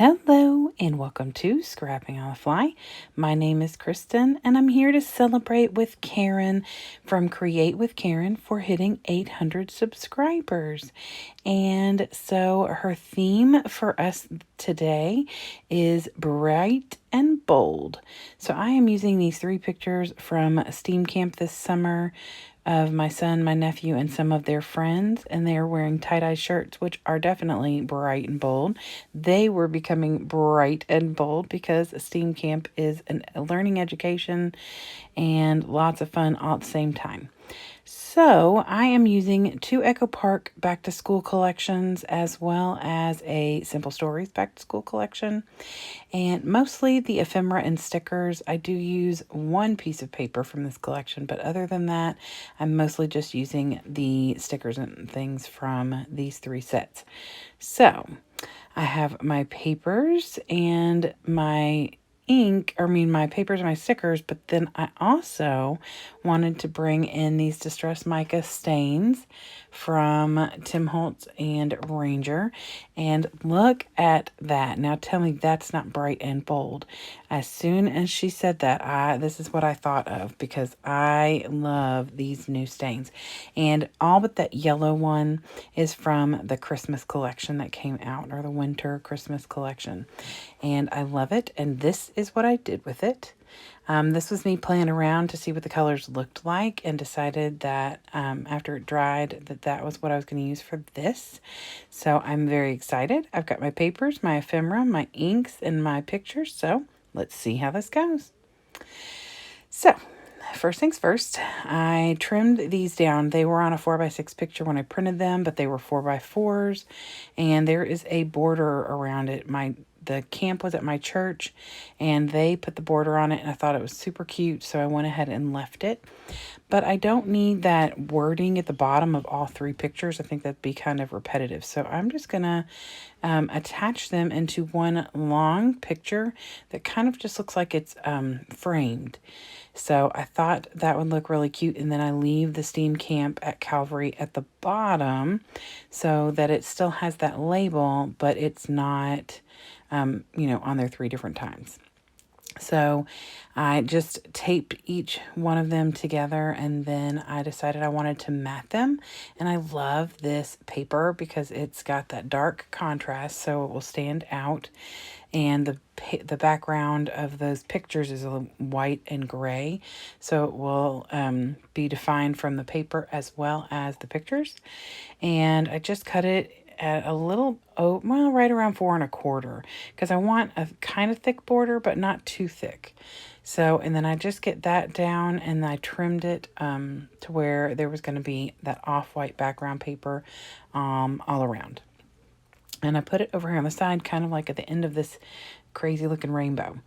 Hello and welcome to Scrapping on the Fly. My name is Kristen and I'm here to celebrate with Karen from Create with Karen for hitting 800 subscribers. And so her theme for us today is bright and bold. So I am using these 3 pictures from STEAM camp this summer of my son, my nephew, and some of their friends, and they are wearing tie-dye shirts, which are definitely bright and bold. They were becoming bright and bold because STEAM camp is a learning education and lots of fun all at the same time. So I am using 2 Echo Park back to school collections as well as a Simple Stories back to school collection, and mostly the ephemera and stickers. I do use 1 piece of paper from this collection, but other than that, I'm mostly just using the stickers and things from these 3 sets. So I have my papers and my my papers and my stickers, but then I also wanted to bring in these Distress Mica stains from Tim Holtz and Ranger. And look at that. Now tell me that's not bright and bold. As soon as she said that, this is what I thought of because I love these new stains. And all but that yellow one is from the Christmas collection that came out, or the winter Christmas collection. And I love it. And this is what I did with it. This was me playing around to see what the colors looked like and decided that after it dried that was what I was going to use for this. So I'm very excited. I've got my papers, my ephemera, my inks, and my pictures. So let's see how this goes. So first things first, I trimmed these down. They were on a 4x6 picture when I printed them, but they were 4x4s, and there is a border around it. The camp was at my church, and they put the border on it, and I thought it was super cute, so I went ahead and left it. But I don't need that wording at the bottom of all 3 pictures. I think that'd be kind of repetitive, so I'm just going to attach them into one long picture that kind of just looks like it's framed. So I thought that would look really cute, and then I leave the STEAM camp at Calvary at the bottom so that it still has that label, but it's not on there 3 different times. So I just taped each one of them together, and then I decided I wanted to mat them. And I love this paper because it's got that dark contrast, so it will stand out. And the background of those pictures is white and gray, so it will be defined from the paper as well as the pictures. And I just cut it at a little, right around 4 1/4, because I want a kind of thick border, but not too thick. So, and then I just get that down, and I trimmed it to where there was going to be that off-white background paper all around. And I put it over here on the side, kind of like at the end of this crazy looking rainbow.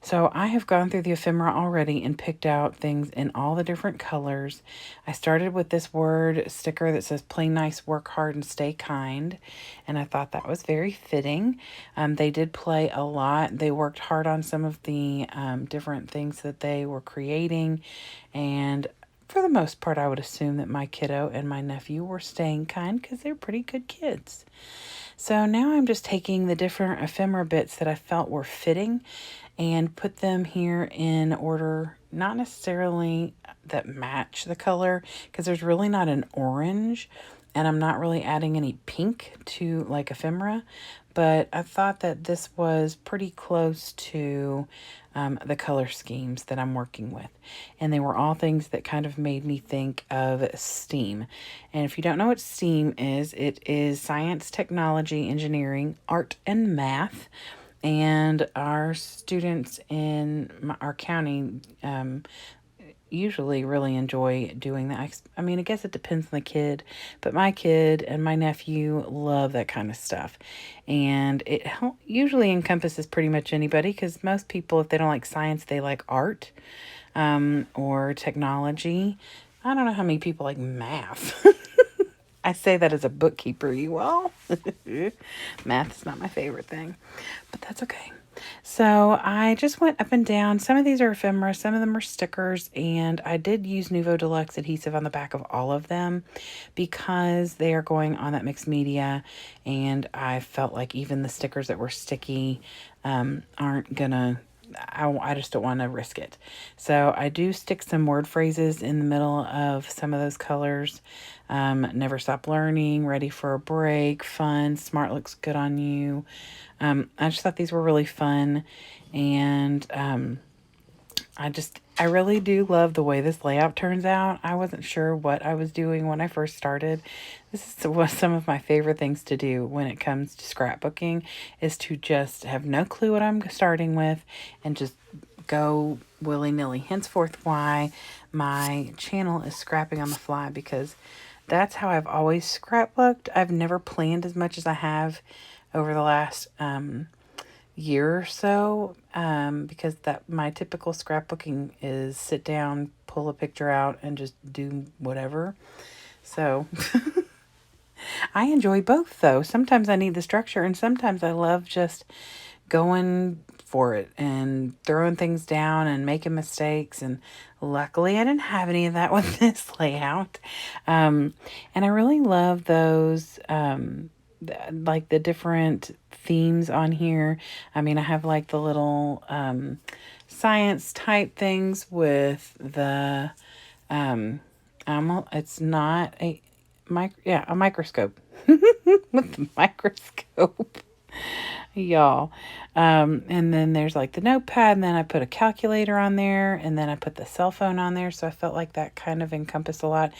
So I have gone through the ephemera already and picked out things in all the different colors. I started with this word sticker that says "Play nice, work hard, and stay kind," and I thought that was very fitting. They did play a lot. They worked hard on some of the different things that they were creating, and for the most part, I would assume that my kiddo and my nephew were staying kind because they're pretty good kids. So now I'm just taking the different ephemera bits that I felt were fitting and put them here in order, not necessarily that match the color, because there's really not an orange, and I'm not really adding any pink to like ephemera, but I thought that this was pretty close to the color schemes that I'm working with. And they were all things that kind of made me think of STEAM. And if you don't know what STEAM is, it is science, technology, engineering, art, and math. And our students in our county usually really enjoy doing that. I mean, I guess it depends on the kid, but my kid and my nephew love that kind of stuff. And it usually encompasses pretty much anybody, because most people, if they don't like science, they like art or technology. I don't know how many people like math. I say that as a bookkeeper, you all. Math is not my favorite thing, but that's okay. So I just went up and down. Some of these are ephemera, some of them are stickers, and I did use Nuvo Deluxe adhesive on the back of all of them because they are going on that mixed media, and I felt like even the stickers that were sticky aren't gonna, I just don't want to risk it. So I do stick some word phrases in the middle of some of those colors. Never stop learning, ready for a break, fun, smart looks good on you. I just thought these were really fun, and I really do love the way this layout turns out. I wasn't sure what I was doing when I first started. This was some of my favorite things to do when it comes to scrapbooking, is to just have no clue what I'm starting with and just go willy-nilly. Henceforth why my channel is Scrapping on the Fly, because that's how I've always scrapbooked. I've never planned as much as I have over the last year or so, because that my typical scrapbooking is sit down, pull a picture out, and just do whatever. So I enjoy both, though. Sometimes I need the structure, and sometimes I love just going for it and throwing things down and making mistakes. And luckily I didn't have any of that with this layout. And I really love those like the different themes on here. I mean, I have like the little science type things with the it's not a a microscope. With the microscope, y'all. And then there's like the notepad, and then I put a calculator on there, and then I put the cell phone on there, so I felt like that kind of encompassed a lot.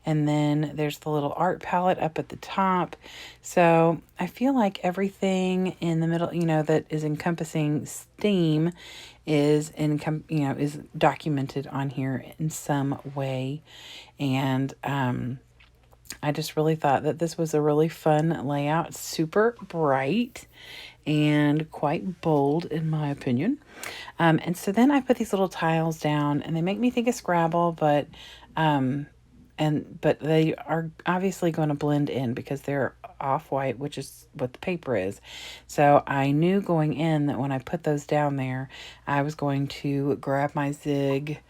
And then there's the little art palette up at the top. So I feel like everything in the middle, that is encompassing STEAM is is documented on here in some way. And I just really thought that this was a really fun layout, super bright and quite bold in my opinion. And so then I put these little tiles down, and they make me think of Scrabble, but they are obviously going to blend in because they're off-white, which is what the paper is. So I knew going in that when I put those down there, I was going to grab my Zig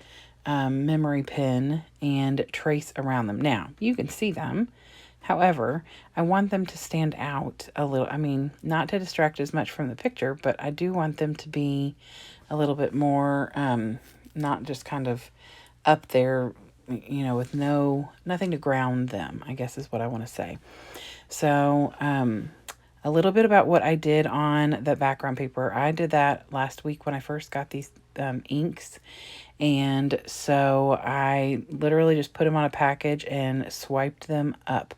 memory pin and trace around them. Now, you can see them. However, I want them to stand out a little. I mean, not to distract as much from the picture, but I do want them to be a little bit more, not just kind of up there, with nothing to ground them, I guess is what I want to say. So, a little bit about what I did on the background paper. I did that last week when I first got these inks. And so I literally just put them on a package and swiped them up.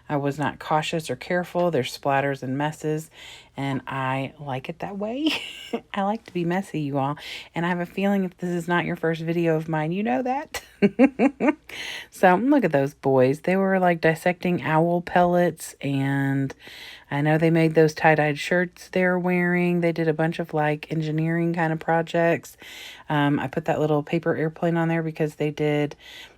I was not cautious or careful. There's splatters and messes, and I like it that way. I like to be messy, you all. And I have a feeling if this is not your first video of mine, you know that. So look at those boys. They were like dissecting owl pellets, and I know they made those tie-dyed shirts they're wearing. They did a bunch of like engineering kind of projects. I put that little paper airplane on there because they did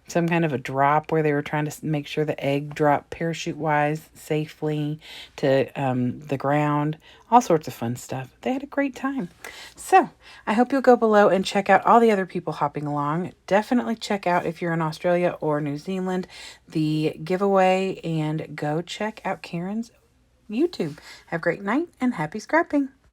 some kind of a drop where they were trying to make sure the egg dropped parachute-wise safely to the ground. All sorts of fun stuff. They had a great time. So I hope you'll go below and check out all the other people hopping along. Definitely check out, if you're in Australia or New Zealand, the giveaway, and go check out Karen's YouTube. Have a great night and happy scrapping.